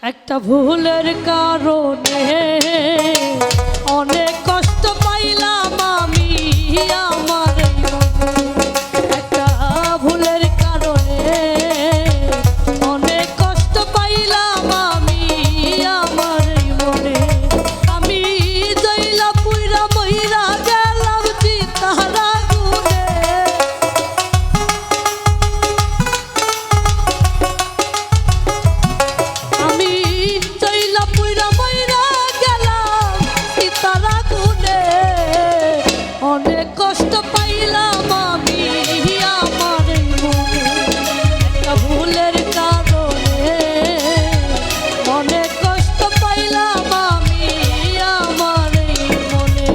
একটা ভুলের কারণে অনেক কষ্ট পাইলাম আমি আমার একটা ভুলের কারণে অনেক কষ্ট পাইলাম আমি আমার মনে আমি জইলা পুইরা মইরা গেলাম চিতারা গুনে আমি জইলা পুইরা মইরা গেলাম চিতারা গুনে অনেক কষ্ট পাইলাম আমি আমার মনে একটা ভুলের কারণে অনেক কষ্ট পাইলাম আমি আমার মনে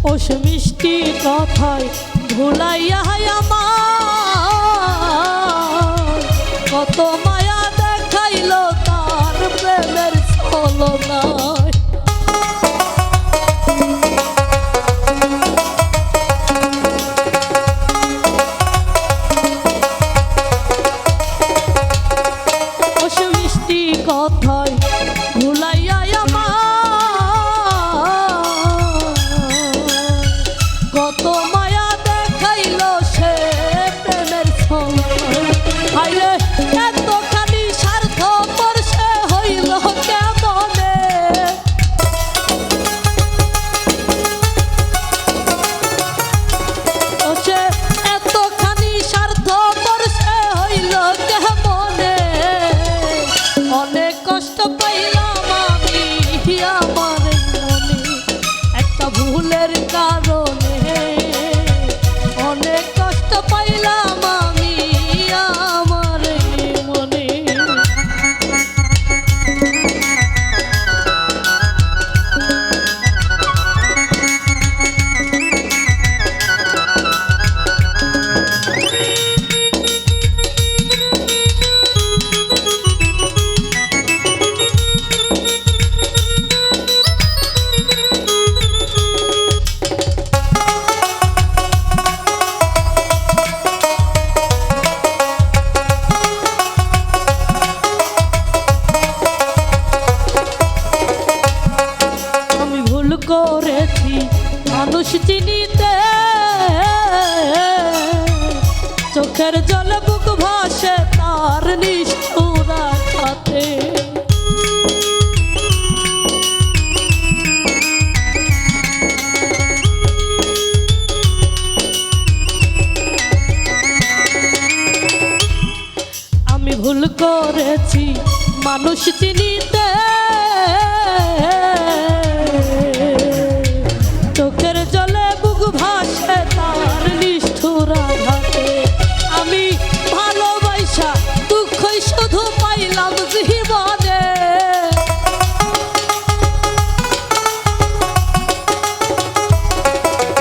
ওস মিষ্টি কথায় ভুলাইয়া আমার কত মায়া দেখাইল তার প্রেমের ছলনায় ওস মিষ্টি কথায় ভুলাইয়া আমার কত মায়া দেখাইল সে প্রেমের ছলনায় হায়রে এতখানি স্বার্থপর সে হইল কেমনে সে এতখানি স্বার্থপর সে হইল কেমনে অনেক কষ্ট পাইলাম আমি আমার মনে একটা ভুলের কারণে অনেক কষ্ট পাইলাম আমি আমার মনে করেছি মানুষ চিনিতে চোখের জলে বুক ভাসে তার নিষ্ঠুর আঘাতে আমি ভুল করেছি মানুষ চিনিতে চোখের জলে বুক ভাসে তার নিষ্ঠুর আঘাতে আমি ভালোবাসা দুঃখই শুধু পাইলাম জীবনে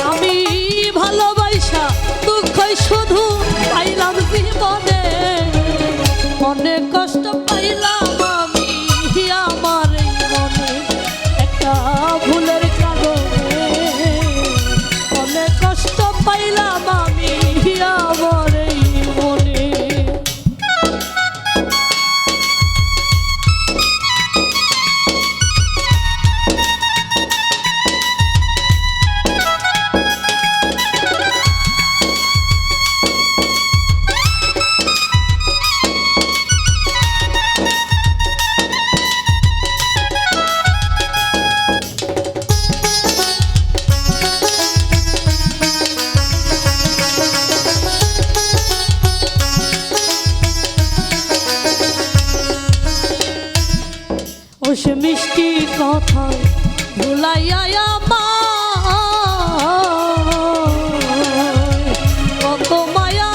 আমি ভালোবাসা দুঃখই শুধু পাইলাম জীবনে অনেক কষ্ট পাইলাম আমি আমার মনে একটা ভুলের কারণে অনেক কষ্ট পাইলাম আমি আমার মনে সে মিষ্টি কথা ভুলাইয়া আমার কত মায়া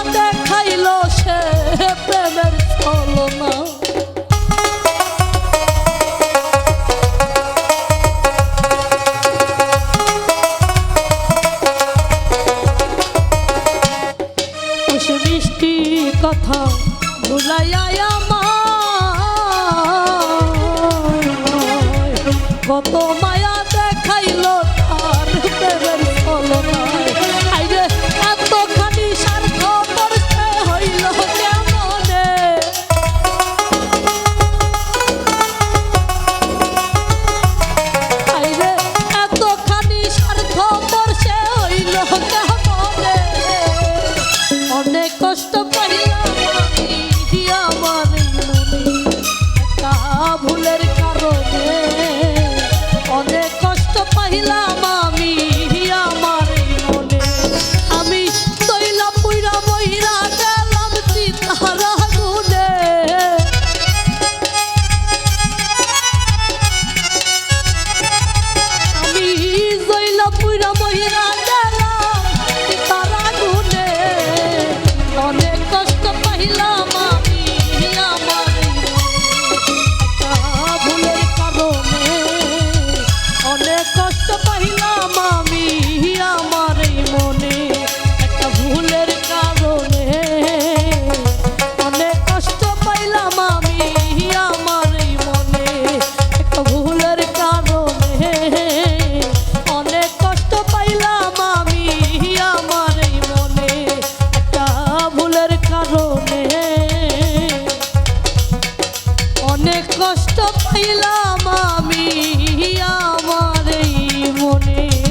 কথা ভুলাইয়া আমার কত মায়া